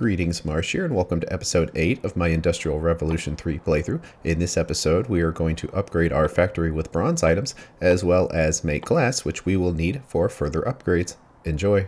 Greetings, Marsh here, and welcome to episode 8 of my Industrial Revolution 3 playthrough. In this episode, we are going to upgrade our factory with bronze items, as well as make glass, which we will need for further upgrades. Enjoy!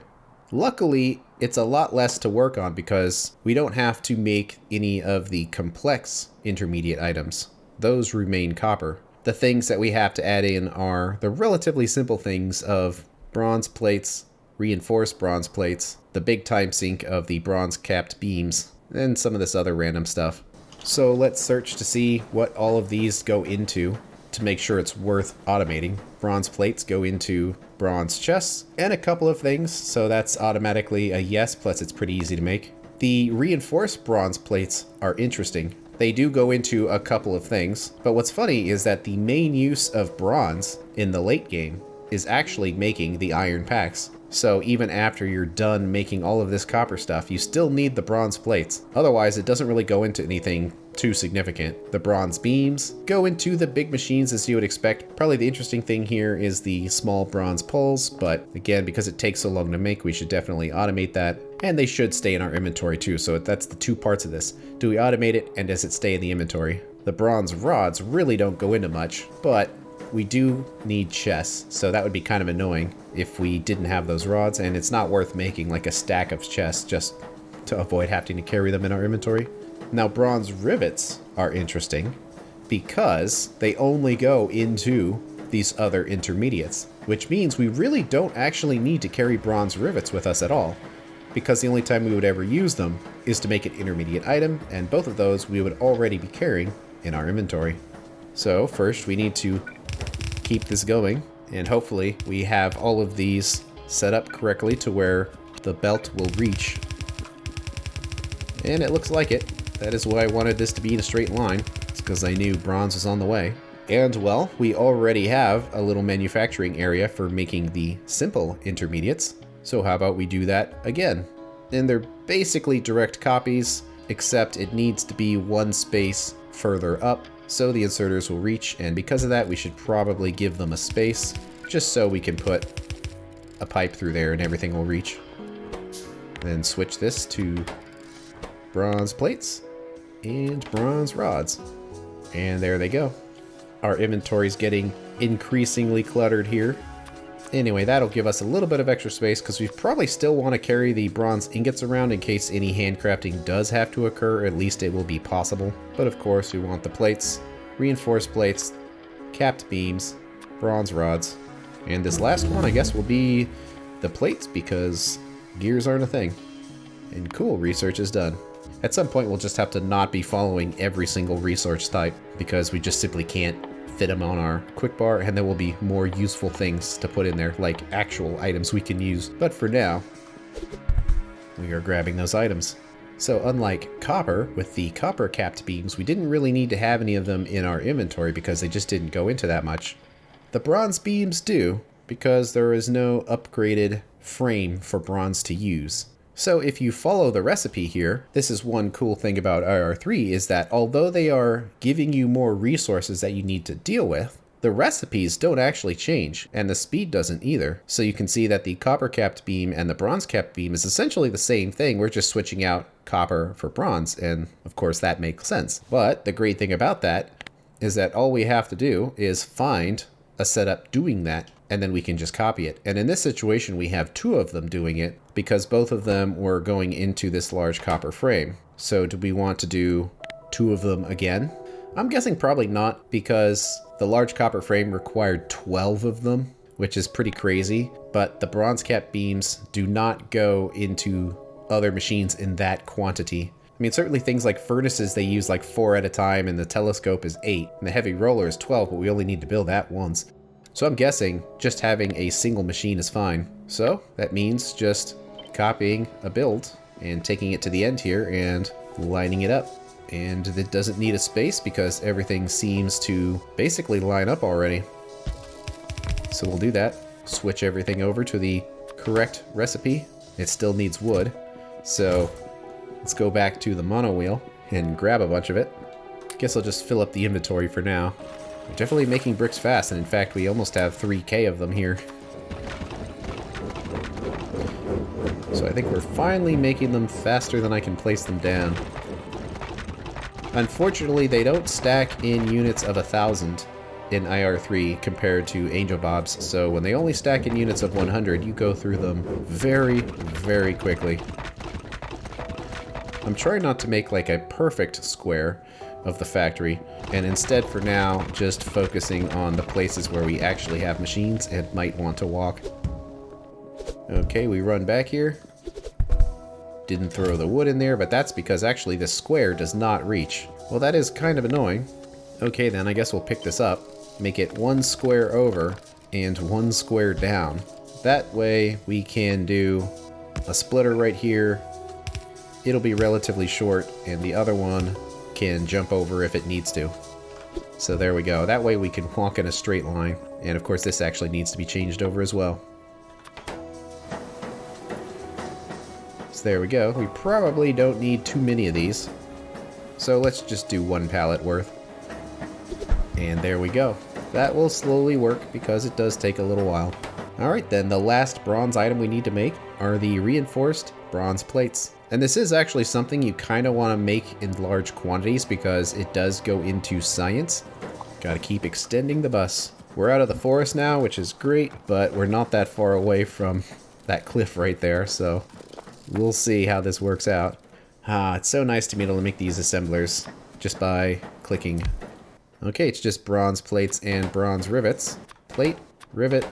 Luckily, it's a lot less to work on because we don't have to make any of the complex intermediate items. Those remain copper. The things that we have to add in are the relatively simple things of bronze plates, reinforced bronze plates, the big time sink of the bronze capped beams, and some of this other random stuff. So let's search to see what all of these go into to make sure it's worth automating. Bronze plates go into bronze chests and a couple of things, so that's automatically a yes, plus it's pretty easy to make. The reinforced bronze plates are interesting. They do go into a couple of things, but what's funny is that the main use of bronze in the late game is actually making the iron packs. So even after you're done making all of this copper stuff, you still need the bronze plates. Otherwise, it doesn't really go into anything too significant. The bronze beams go into the big machines as you would expect. Probably the interesting thing here is the small bronze poles, but again, because it takes so long to make, we should definitely automate that. And they should stay in our inventory too, so that's the two parts of this. Do we automate it, and does it stay in the inventory? The bronze rods really don't go into much, but we do need chests, so that would be kind of annoying if we didn't have those rods, and it's not worth making like a stack of chests just to avoid having to carry them in our inventory. Now, bronze rivets are interesting because they only go into these other intermediates, which means we really don't actually need to carry bronze rivets with us at all, because the only time we would ever use them is to make an intermediate item, and both of those we would already be carrying in our inventory. So first we need to keep this going, and hopefully we have all of these set up correctly to where the belt will reach. And it looks like it. That is why I wanted this to be in a straight line. It's because I knew bronze was on the way. And well, we already have a little manufacturing area for making the simple intermediates. So how about we do that again? And they're basically direct copies, except it needs to be one space further up, so the inserters will reach, and because of that we should probably give them a space just so we can put a pipe through there and everything will reach. Then switch this to bronze plates and bronze rods, and there they go. Our inventory's getting increasingly cluttered here. Anyway, that'll give us a little bit of extra space because we probably still want to carry the bronze ingots around in case any handcrafting does have to occur. At least it will be possible. But of course, we want the plates, reinforced plates, capped beams, bronze rods, and this last one, I guess, will be the plates because gears aren't a thing. And cool, research is done. At some point, we'll just have to not be following every single research type because we just simply can't fit them on our quick bar, and there will be more useful things to put in there, like actual items we can use. But for now, we are grabbing those items. So unlike copper, with the copper capped beams, we didn't really need to have any of them in our inventory because they just didn't go into that much. The bronze beams do, because there is no upgraded frame for bronze to use. So if you follow the recipe here, this is one cool thing about IR3 is that although they are giving you more resources that you need to deal with, the recipes don't actually change, and the speed doesn't either. So you can see that the copper capped beam and the bronze capped beam is essentially the same thing. We're just switching out copper for bronze, and of course that makes sense. But the great thing about that is that all we have to do is find a setup doing that, and then we can just copy it. And in this situation, we have two of them doing it because both of them were going into this large copper frame. So do we want to do two of them again? I'm guessing probably not, because the large copper frame required 12 of them, which is pretty crazy. But the bronze cap beams do not go into other machines in that quantity. I mean, certainly things like furnaces, they use like 4 at a time, and the telescope is 8, and the heavy roller is 12, but we only need to build that once. So I'm guessing just having a single machine is fine. So that means just copying a build and taking it to the end here and lining it up. And it doesn't need a space because everything seems to basically line up already. So we'll do that. Switch everything over to the correct recipe. It still needs wood. So let's go back to the mono wheel and grab a bunch of it. Guess I'll just fill up the inventory for now. We're definitely making bricks fast, and in fact, we almost have 3K of them here. So I think we're finally making them faster than I can place them down. Unfortunately, they don't stack in units of 1,000 in IR3 compared to Angel Bobs, so when they only stack in units of 100, you go through them very, very quickly. I'm trying not to make like a perfect square of the factory, and instead for now just focusing on the places where we actually have machines and might want to walk. Okay, we run back here. Didn't throw the wood in there, but that's because actually the square does not reach. Well, that is kind of annoying. Okay, then I guess we'll pick this up, make it 1 square over and 1 square down. That way we can do a splitter right here. It'll be relatively short, and the other one can jump over if it needs to. So there we go. That way we can walk in a straight line. And of course this actually needs to be changed over as well. So there we go. We probably don't need too many of these. So let's just do 1 pallet worth. And there we go. That will slowly work because it does take a little while. Alright then, the last bronze item we need to make are the reinforced bronze plates. And this is actually something you kind of want to make in large quantities because it does go into science. Gotta keep extending the bus. We're out of the forest now, which is great, but we're not that far away from that cliff right there, so we'll see how this works out. It's so nice to be able to make these assemblers just by clicking. Okay, it's just bronze plates and bronze rivets. Plate, rivet,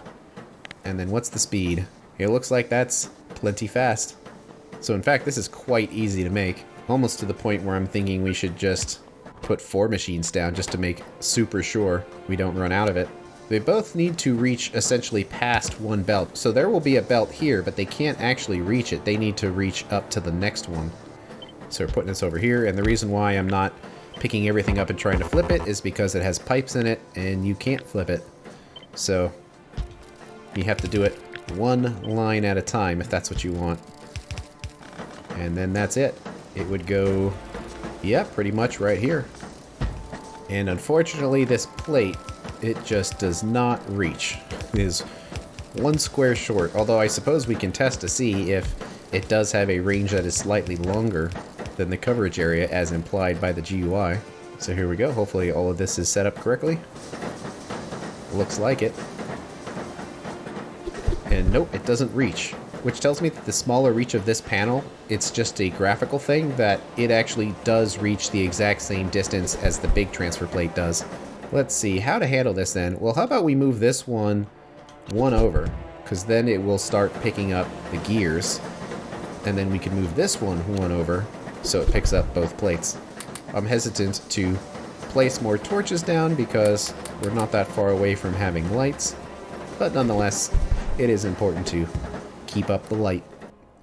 and then what's the speed? It looks like that's plenty fast. So in fact, this is quite easy to make, almost to the point where I'm thinking we should just put 4 machines down just to make super sure we don't run out of it. They both need to reach essentially past 1 belt. So there will be a belt here, but they can't actually reach it. They need to reach up to the next one. So we're putting this over here, and the reason why I'm not picking everything up and trying to flip it is because it has pipes in it, and you can't flip it. So you have to do it 1 line at a time if that's what you want. And then that's it. It would go, yeah, pretty much right here. And unfortunately, this plate, it just does not reach. It is 1 square short, although I suppose we can test to see if it does have a range that is slightly longer than the coverage area as implied by the GUI. So here we go. Hopefully all of this is set up correctly. Looks like it. And nope, it doesn't reach. Which tells me that the smaller reach of this panel, it's just a graphical thing, that it actually does reach the exact same distance as the big transfer plate does. Let's see, how to handle this then? Well, how about we move this one over, because then it will start picking up the gears, and then we can move this one over, so it picks up both plates. I'm hesitant to place more torches down because we're not that far away from having lights, but nonetheless, it is important to keep up the light.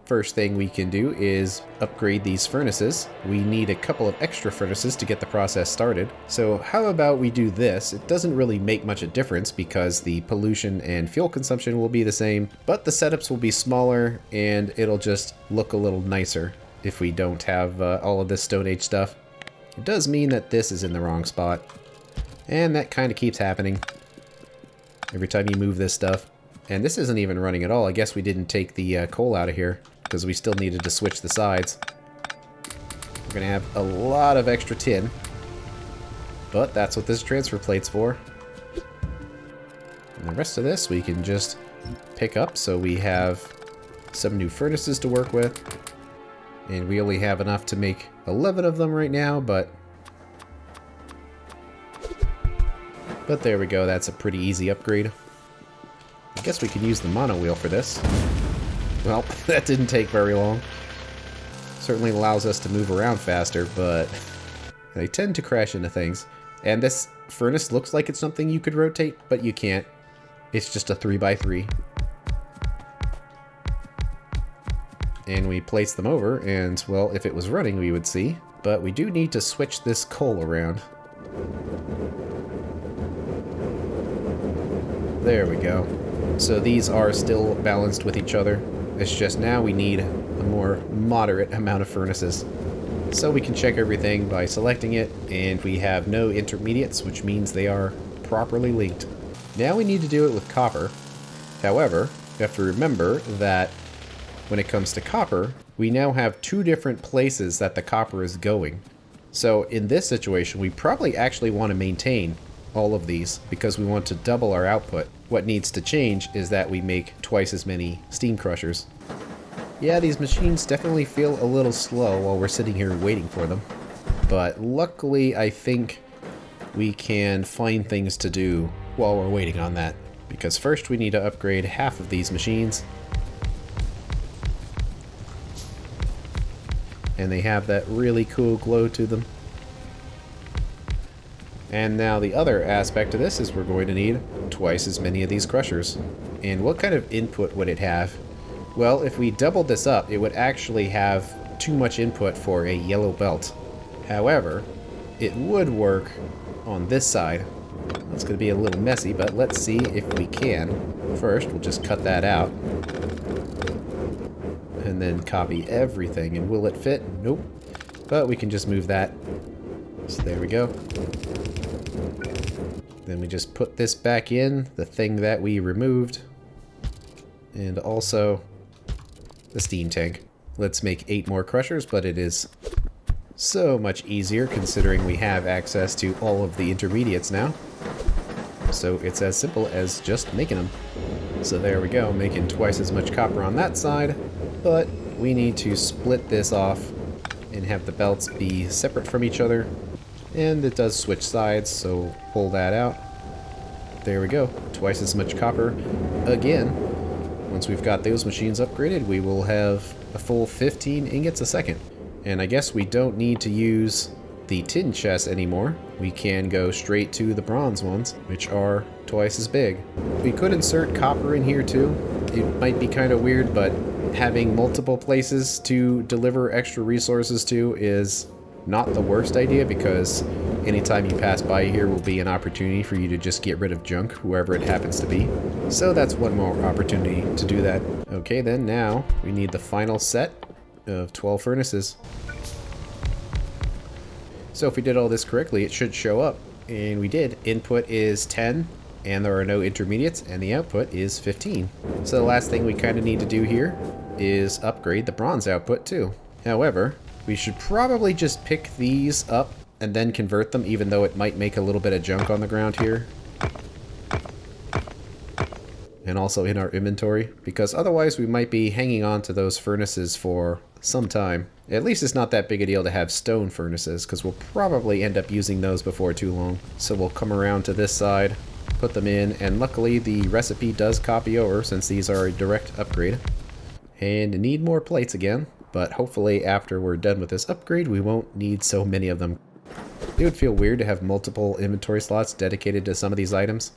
First thing we can do is upgrade these furnaces. We need a couple of extra furnaces to get the process started. So how about we do this? It doesn't really make much a difference because the pollution and fuel consumption will be the same, but the setups will be smaller and it'll just look a little nicer if we don't have all of this Stone Age stuff. It does mean that this is in the wrong spot, and that kind of keeps happening every time you move this stuff. And this isn't even running at all. I guess we didn't take the coal out of here because we still needed to switch the sides. We're going to have a lot of extra tin, but that's what this transfer plate's for. And the rest of this we can just pick up, so we have some new furnaces to work with. And we only have enough to make 11 of them right now, but there we go. That's a pretty easy upgrade. I guess we can use the mono wheel for this. Well, that didn't take very long. Certainly allows us to move around faster, but they tend to crash into things. And this furnace looks like it's something you could rotate, but you can't. It's just a 3x3. And we place them over, and, well, if it was running, we would see. But we do need to switch this coal around. There we go. So these are still balanced with each other. It's just now we need a more moderate amount of furnaces. So we can check everything by selecting it, and we have no intermediates, which means they are properly linked. Now we need to do it with copper. However, you have to remember that when it comes to copper, we now have 2 different places that the copper is going. So in this situation, we probably actually want to maintain all of these because we want to double our output. What needs to change is that we make twice as many steam crushers. Yeah, these machines definitely feel a little slow while we're sitting here waiting for them. But luckily, I think we can find things to do while we're waiting on that. Because first we need to upgrade half of these machines. And they have that really cool glow to them. And now the other aspect of this is we're going to need twice as many of these crushers. And what kind of input would it have? Well, if we doubled this up, it would actually have too much input for a yellow belt. However, it would work on this side. It's going to be a little messy, but let's see if we can. First, we'll just cut that out. And then copy everything. And will it fit? Nope. But we can just move that. So there we go. Then we just put this back in, the thing that we removed. And also the steam tank. Let's make 8 more crushers, but it is so much easier considering we have access to all of the intermediates now. So it's as simple as just making them. So there we go, making twice as much copper on that side, but we need to split this off and have the belts be separate from each other. And it does switch sides, so pull that out. There we go, twice as much copper again. Once we've got those machines upgraded, we will have a full 15 ingots a second. And I guess we don't need to use the tin chests anymore. We can go straight to the bronze ones, which are twice as big. We could insert copper in here too. It might be kind of weird, but having multiple places to deliver extra resources to is not the worst idea, because anytime you pass by here will be an opportunity for you to just get rid of junk, wherever it happens to be. So that's one more opportunity to do that. Okay, then now we need the final set of 12 furnaces. So if we did all this correctly, it should show up. And we did. Input is 10, and there are no intermediates, and the output is 15. So the last thing we kind of need to do here is upgrade the bronze output too. However, we should probably just pick these up and then convert them, even though it might make a little bit of junk on the ground here. And also in our inventory, because otherwise we might be hanging on to those furnaces for some time. At least it's not that big a deal to have stone furnaces, because we'll probably end up using those before too long. So we'll come around to this side, put them in, and luckily the recipe does copy over since these are a direct upgrade. And need more plates again, but hopefully after we're done with this upgrade we won't need so many of them. It would feel weird to have multiple inventory slots dedicated to some of these items,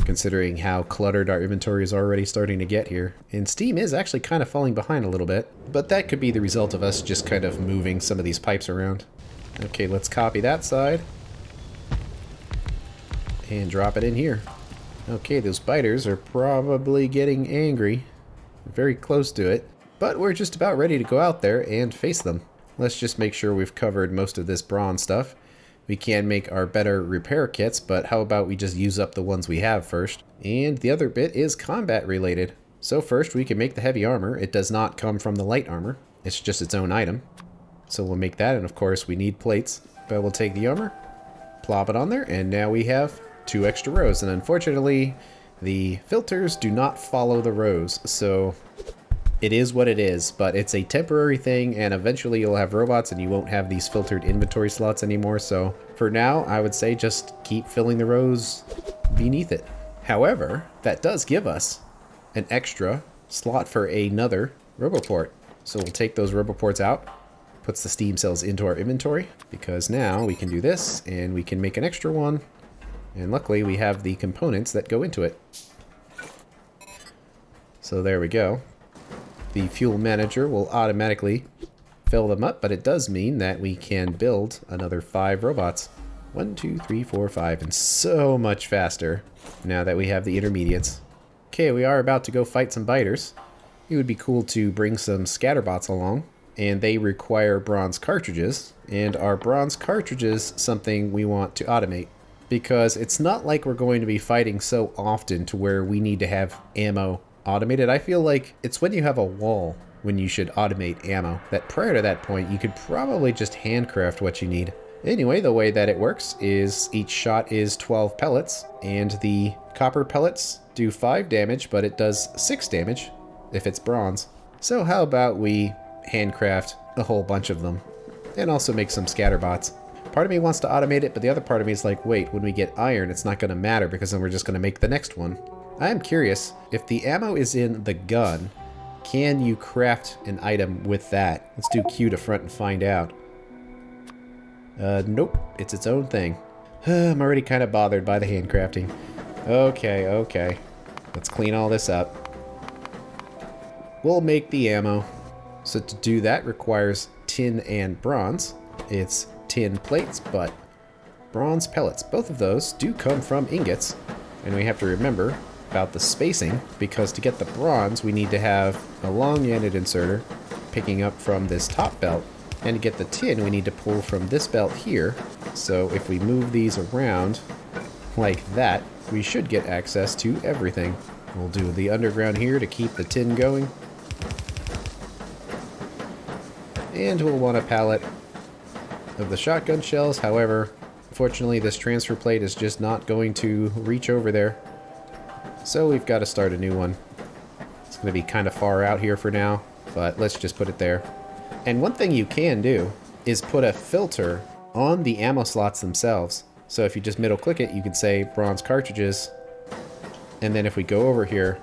considering how cluttered our inventory is already starting to get here. And Steam is actually kind of falling behind a little bit, but that could be the result of us just kind of moving some of these pipes around. Okay, let's copy that side and drop it in here. Okay, those biters are probably getting angry. Very close to it, but we're just about ready to go out there and face them. Let's just make sure we've covered most of this bronze stuff. We can make our better repair kits, but how about we just use up the ones we have first? And the other bit is combat related. So first we can make the heavy armor. It does not come from the light armor. It's just its own item. So we'll make that, and of course we need plates. But we'll take the armor, plop it on there, and now we have 2 extra rows. And unfortunately, the filters do not follow the rows, so it is what it is, but it's a temporary thing, and eventually you'll have robots and you won't have these filtered inventory slots anymore. So for now, I would say just keep filling the rows beneath it. However, that does give us an extra slot for another roboport. So we'll take those roboports out, puts the steam cells into our inventory, because now we can do this and we can make an extra one. And luckily we have the components that go into it. So there we go. The fuel manager will automatically fill them up, but it does mean that we can build another 5 robots. 1, 2, 3, 4, 5, and so much faster now that we have the intermediates. Okay, we are about to go fight some biters. It would be cool to bring some scatterbots along, and they require bronze cartridges, and our bronze cartridges something we want to automate, because it's not like we're going to be fighting so often to where we need to have ammo automated. I feel like it's when you have a wall when you should automate ammo. That prior to that point, you could probably just handcraft what you need. Anyway, the way that it works is each shot is 12 pellets, and the copper pellets do 5 damage, but it does 6 damage if it's bronze. So how about we handcraft a whole bunch of them, and also make some scatterbots. Part of me wants to automate it, but the other part of me is like, wait, when we get iron, it's not going to matter because then we're just going to make the next one. I am curious, if the ammo is in the gun, can you craft an item with that? Let's do Q to front and find out. Nope, it's its own thing. I'm already kind of bothered by the handcrafting. Okay. Let's clean all this up. We'll make the ammo. So to do that requires tin and bronze. It's tin plates, but bronze pellets. Both of those do come from ingots. And we have to remember about the spacing, because to get the bronze, we need to have a long-ended inserter picking up from this top belt. And to get the tin, we need to pull from this belt here. So if we move these around like that, we should get access to everything. We'll do the underground here to keep the tin going. And we'll want a pallet of the shotgun shells. However, unfortunately, this transfer plate is just not going to reach over there. So we've got to start a new one. It's going to be kind of far out here for now, but let's just put it there. And one thing you can do is put a filter on the ammo slots themselves. So if you just middle click it, you can say bronze cartridges. And then if we go over here,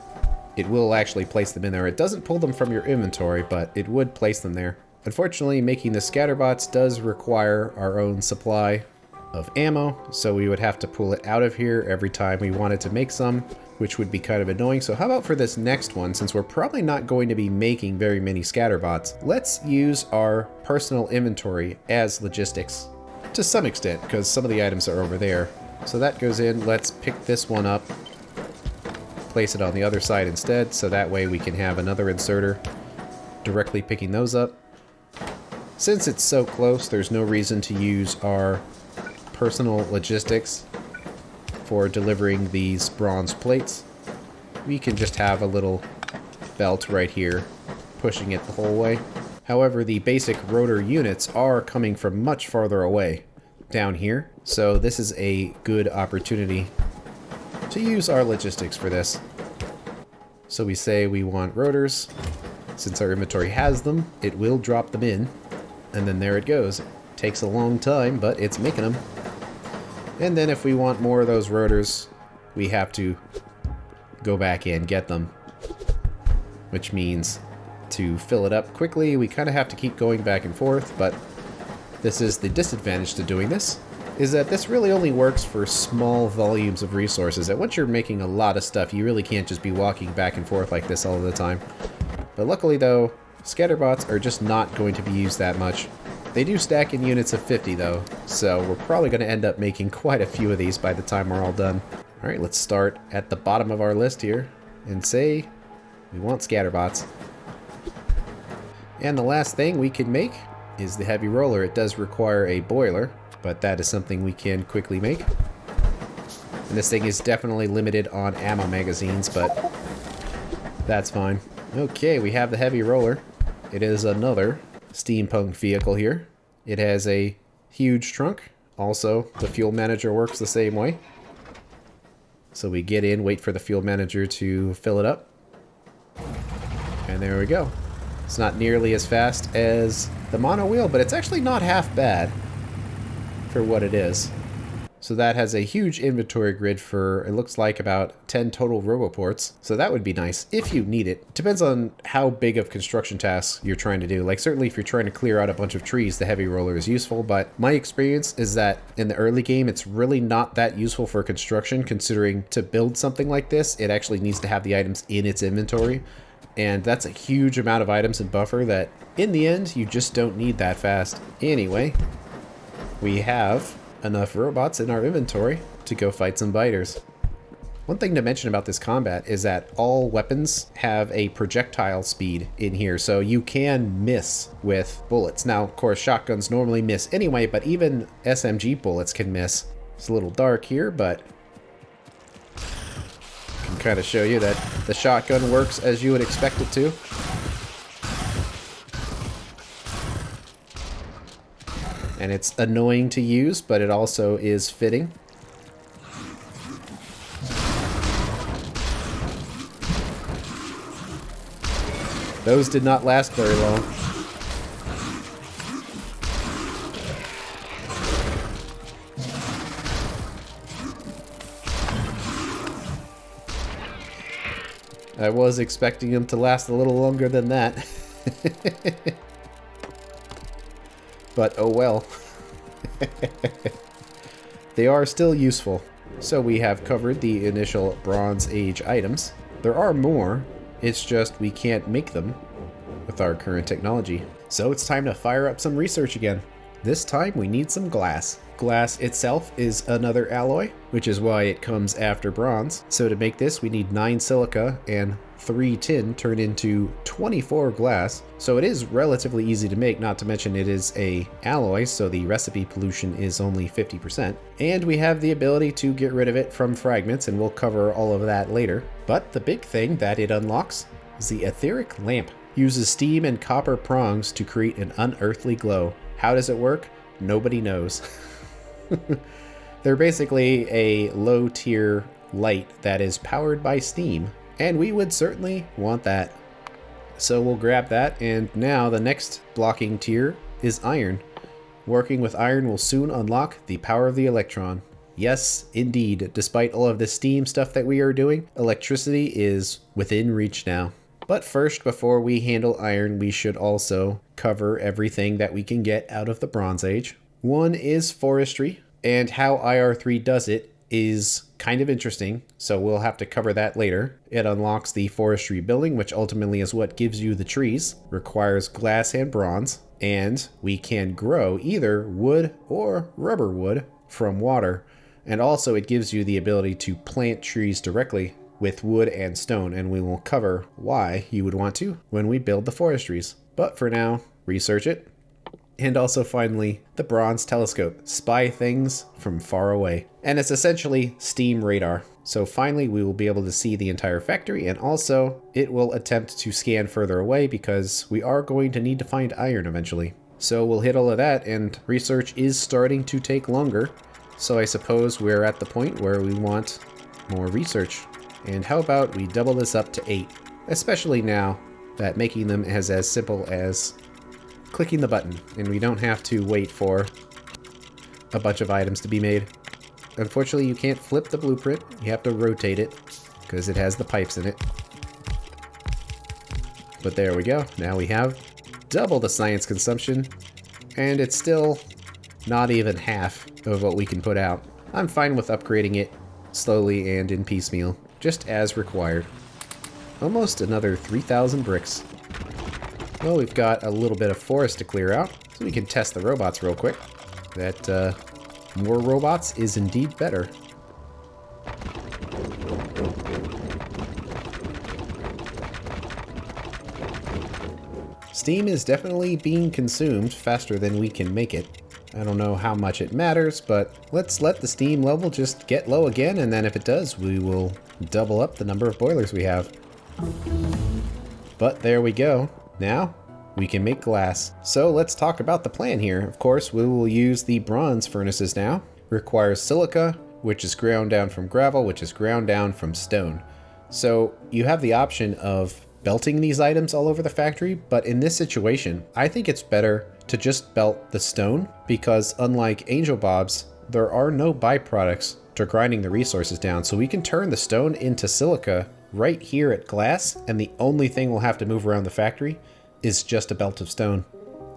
it will actually place them in there. It doesn't pull them from your inventory, but it would place them there. Unfortunately, making the scatterbots does require our own supply of ammo, so we would have to pull it out of here every time we wanted to make some, which would be kind of annoying. So how about for this next one, since we're probably not going to be making very many scatterbots, let's use our personal inventory as logistics to some extent, because some of the items are over there. So that goes in. Let's pick this one up, place it on the other side instead, so that way we can have another inserter directly picking those up. Since it's so close, there's no reason to use our personal logistics for delivering these bronze plates. We can just have a little belt right here pushing it the whole way. However, the basic rotor units are coming from much farther away down here, so this is a good opportunity to use our logistics for this. So we say we want rotors. Since our inventory has them, it will drop them in. And then there it goes. Takes a long time, but it's making them. And then if we want more of those rotors, we have to go back and get them. Which means to fill it up quickly, we kind of have to keep going back and forth, but this is the disadvantage to doing this, is that this really only works for small volumes of resources. And once you're making a lot of stuff, you really can't just be walking back and forth like this all the time. But luckily though, scatterbots are just not going to be used that much. They do stack in units of 50 though, so we're probably going to end up making quite a few of these by the time we're all done. Alright, let's start at the bottom of our list here and say we want scatterbots. And the last thing we can make is the heavy roller. It does require a boiler, but that is something we can quickly make. And this thing is definitely limited on ammo magazines, but that's fine. Okay, we have the heavy roller. It is another steampunk vehicle here. It has a huge trunk. Also, the fuel manager works the same way. So we get in, wait for the fuel manager to fill it up. And there we go. It's not nearly as fast as the mono wheel, but it's actually not half bad for what it is. So that has a huge inventory grid for, it looks like, about 10 total roboports. So that would be nice if you need it. Depends on how big of construction tasks you're trying to do. Like certainly if you're trying to clear out a bunch of trees, the heavy roller is useful. But my experience is that in the early game, it's really not that useful for construction, considering to build something like this, it actually needs to have the items in its inventory. And that's a huge amount of items and buffer that in the end, you just don't need that fast. Anyway, we have enough robots in our inventory to go fight some biters. One thing to mention about this combat is that all weapons have a projectile speed in here, so you can miss with bullets. Now, of course, shotguns normally miss anyway, but even SMG bullets can miss. It's a little dark here, but I can kind of show you that the shotgun works as you would expect it to. And it's annoying to use, but it also is fitting. Those did not last very long. I was expecting them to last a little longer than that. But oh well. They are still useful. So we have covered the initial Bronze Age items. There are more, it's just we can't make them with our current technology. So it's time to fire up some research again. This time we need some glass. Glass itself is another alloy, which is why it comes after bronze. So to make this, we need 9 silica and 3 tin turned into 24 glass. So it is relatively easy to make, not to mention it is a alloy, so the recipe pollution is only 50%. And we have the ability to get rid of it from fragments, and we'll cover all of that later. But the big thing that it unlocks is the etheric lamp. Uses steam and copper prongs to create an unearthly glow. How does it work? Nobody knows. They're basically a low tier light that is powered by steam, and we would certainly want that. So we'll grab that, and now the next blocking tier is iron. Working with iron will soon unlock the power of the electron. Yes, indeed, despite all of the steam stuff that we are doing, electricity is within reach now. But first, before we handle iron, we should also cover everything that we can get out of the Bronze Age. One is forestry, and how IR3 does it is kind of interesting, so we'll have to cover that later. It unlocks the forestry building, which ultimately is what gives you the trees, requires glass and bronze, and we can grow either wood or rubber wood from water. And also it gives you the ability to plant trees directly with wood and stone, and we will cover why you would want to when we build the forestries. But for now, research it. And also finally, the bronze telescope. Spy things from far away. And it's essentially steam radar. So finally, we will be able to see the entire factory, and also it will attempt to scan further away because we are going to need to find iron eventually. So we'll hit all of that, and research is starting to take longer. So I suppose we're at the point where we want more research. And how about we double this up to 8, especially now that making them is as simple as clicking the button, and we don't have to wait for a bunch of items to be made. Unfortunately, you can't flip the blueprint, you have to rotate it, because it has the pipes in it. But there we go, now we have double the science consumption, and it's still not even half of what we can put out. I'm fine with upgrading it slowly and in piecemeal, just as required. Almost another 3,000 bricks. Well, we've got a little bit of forest to clear out, so we can test the robots real quick. That more robots is indeed better. Steam is definitely being consumed faster than we can make it. I don't know how much it matters, but let's let the steam level just get low again, and then if it does, we will double up the number of boilers we have. But there we go. Now, we can make glass. So let's talk about the plan here. Of course, we will use the bronze furnaces now. Requires silica, which is ground down from gravel, which is ground down from stone. So you have the option of belting these items all over the factory, but in this situation, I think it's better to just belt the stone, because unlike angel bobs, there are no byproducts to grinding the resources down, so we can turn the stone into silica right here at glass, and the only thing we'll have to move around the factory is just a belt of stone.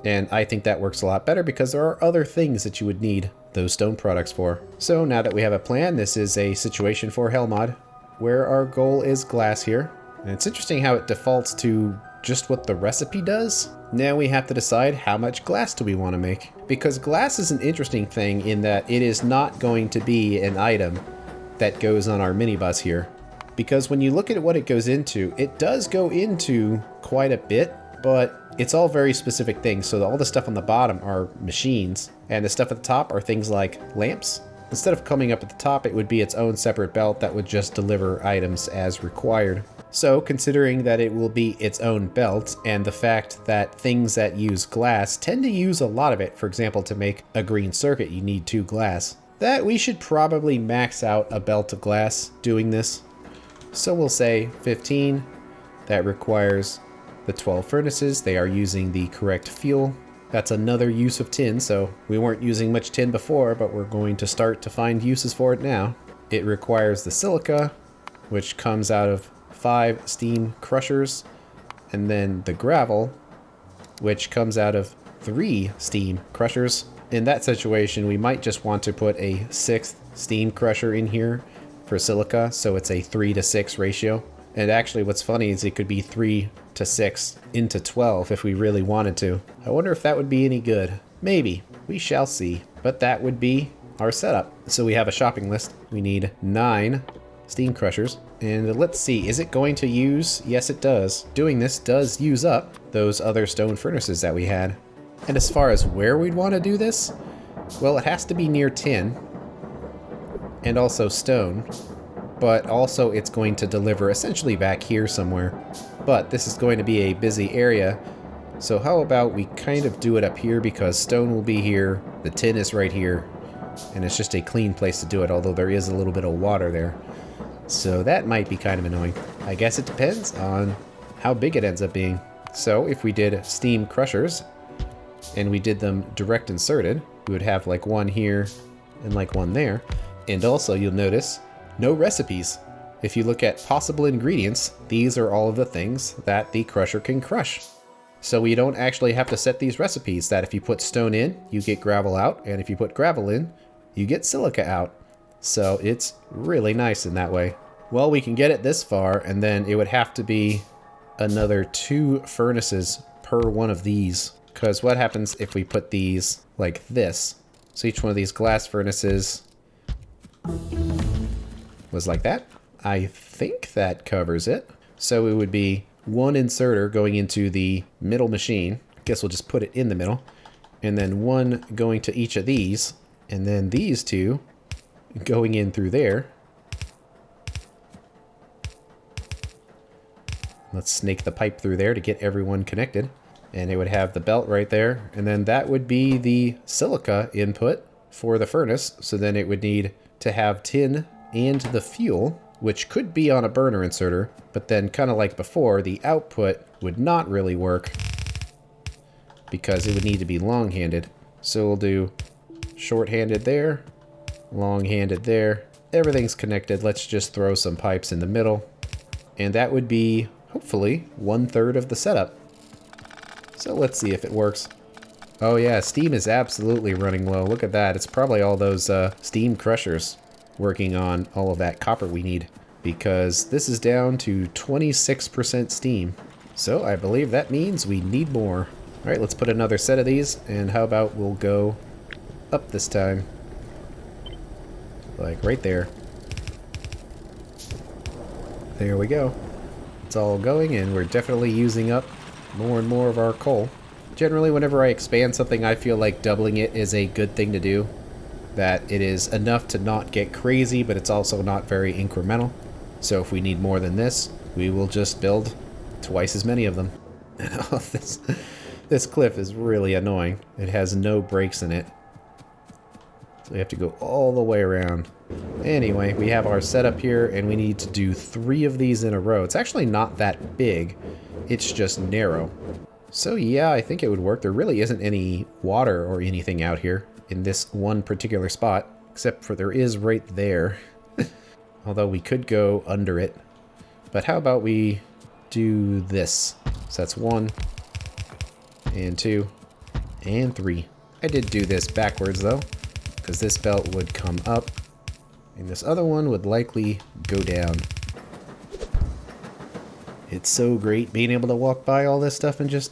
And I think that works a lot better because there are other things that you would need those stone products for. So now that we have a plan, this is a situation for Hellmod, where our goal is glass here. And it's interesting how it defaults to just what the recipe does. Now we have to decide how much glass do we want to make. Because glass is an interesting thing in that it is not going to be an item that goes on our minibus here. Because when you look at what it goes into, it does go into quite a bit, but it's all very specific things. So all the stuff on the bottom are machines, and the stuff at the top are things like lamps. Instead of coming up at the top, it would be its own separate belt that would just deliver items as required. So considering that it will be its own belt, and the fact that things that use glass tend to use a lot of it, for example, to make a green circuit you need 2 glass, that we should probably max out a belt of glass doing this. So we'll say 15. That requires the 12 furnaces. They are using the correct fuel. That's another use of tin, so we weren't using much tin before, but we're going to start to find uses for it now. It requires the silica, which comes out of 5 steam crushers, and then the gravel, which comes out of 3 steam crushers. In that situation, we might just want to put a 6th steam crusher in here for silica, so it's a 3-to-6 ratio. And actually what's funny is it could be 3-to-6 into 12 if we really wanted to. I wonder if that would be any good. Maybe. We shall see. But that would be our setup. So we have a shopping list. We need 9 steam crushers. And let's see, is it going to use? Yes, it does. Doing this does use up those other stone furnaces that we had. And as far as where we'd want to do this, well, it has to be near tin and also stone, but also it's going to deliver essentially back here somewhere. But this is going to be a busy area, so how about we kind of do it up here, because stone will be here, the tin is right here, and it's just a clean place to do it, although there is a little bit of water there. So that might be kind of annoying. I guess it depends on how big it ends up being. So if we did steam crushers, and we did them direct inserted, we would have like one here and like one there. And also you'll notice no recipes. If you look at possible ingredients, these are all of the things that the crusher can crush. So we don't actually have to set these recipes that if you put stone in, you get gravel out, and if you put gravel in, you get silica out. So it's really nice in that way. Well, we can get it this far, and then it would have to be another 2 furnaces per one of these. Because what happens if we put these like this? So each one of these glass furnaces was like that. I think that covers it. So it would be 1 inserter going into the middle machine. Guess we'll just put it in the middle. And then 1 going to each of these. And then these 2 going in through there. Let's snake the pipe through there to get everyone connected. And it would have the belt right there. And then that would be the silica input for the furnace. So then it would need to have tin and the fuel, which could be on a burner inserter. But then kind of like before, the output would not really work because it would need to be long-handed. So we'll do short-handed there, long-handed there. Everything's connected. Let's just throw some pipes in the middle. And that would be, hopefully, 1/3 of the setup. So let's see if it works. Oh yeah, steam is absolutely running low. Look at that. It's probably all those steam crushers working on all of that copper we need, because this is down to 26% steam. So I believe that means we need more. All right, let's put another set of these, and how about we'll go up this time. Like right there. There we go. It's all going, and we're definitely using up more and more of our coal. Generally, whenever I expand something, I feel like doubling it is a good thing to do. That it is enough to not get crazy, but it's also not very incremental. So if we need more than this, we will just build twice as many of them. Oh, this cliff is really annoying. It has no breaks in it. So we have to go all the way around. Anyway, we have our setup here, and we need to do 3 of these in a row. It's actually not that big. It's just narrow. So yeah, I think it would work. There really isn't any water or anything out here in this one particular spot, except for there is right there. Although we could go under it. But how about we do this? So that's 1, and 2, and 3. I did do this backwards though, because this belt would come up, and this other one would likely go down. It's so great being able to walk by all this stuff and just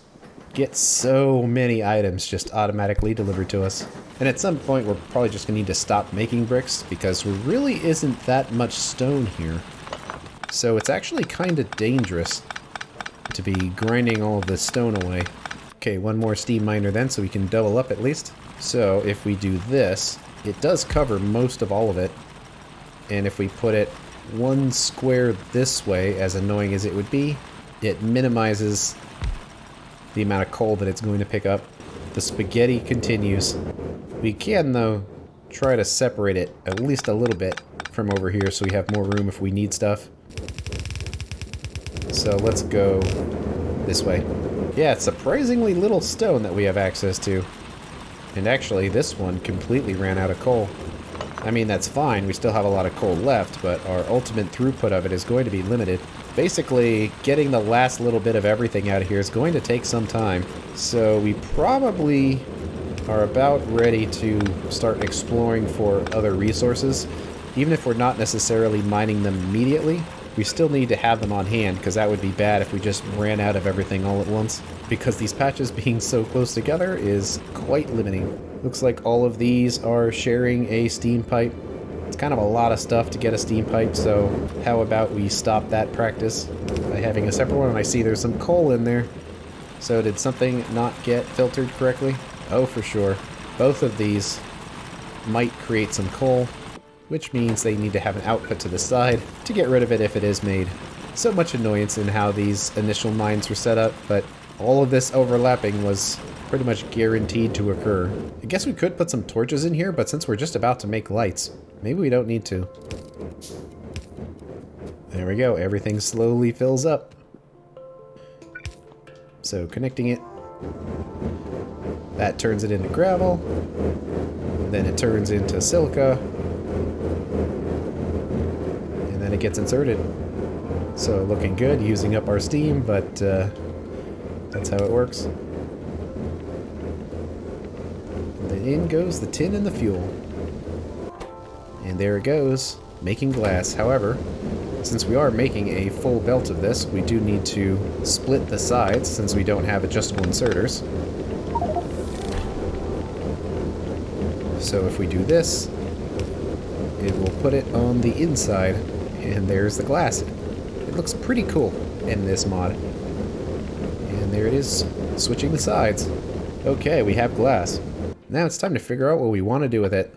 get so many items just automatically delivered to us. And at some point we're probably just gonna need to stop making bricks, because there really isn't that much stone here. So it's actually kind of dangerous to be grinding all of this stone away. Okay, 1 more steam miner then, so we can double up at least. So if we do this, it does cover most of all of it. And if we put it one square this way, as annoying as it would be, it minimizes the amount of coal that it's going to pick up. The spaghetti continues. We can, though, try to separate it at least a little bit from over here so we have more room if we need stuff. So let's go this way. Yeah, it's surprisingly little stone that we have access to. And actually, this one completely ran out of coal. I mean, that's fine, we still have a lot of coal left, but our ultimate throughput of it is going to be limited. Basically, getting the last little bit of everything out of here is going to take some time. So we probably are about ready to start exploring for other resources. Even if we're not necessarily mining them immediately, we still need to have them on hand, because that would be bad if we just ran out of everything all at once. Because these patches being so close together is quite limiting. Looks like all of these are sharing a steam pipe. It's kind of a lot of stuff to get a steam pipe, so how about we stop that practice by having a separate one? And I see there's some coal in there. So did something not get filtered correctly? Oh, for sure. Both of these might create some coal, which means they need to have an output to the side to get rid of it if it is made. So much annoyance in how these initial mines were set up, but all of this overlapping was pretty much guaranteed to occur. I guess we could put some torches in here, but since we're just about to make lights, maybe we don't need to. There we go, everything slowly fills up. So connecting it, that turns it into gravel, then it turns into silica, and then it gets inserted. So looking good, using up our steam, but that's how it works. And then in goes the tin and the fuel. And there it goes, making glass. However, since we are making a full belt of this, we do need to split the sides since we don't have adjustable inserters. So if we do this, it will put it on the inside, and there's the glass. It looks pretty cool in this mod. And there it is, switching the sides. Okay, we have glass. Now it's time to figure out what we want to do with it.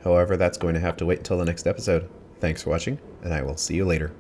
However, that's going to have to wait until the next episode. Thanks for watching, and I will see you later.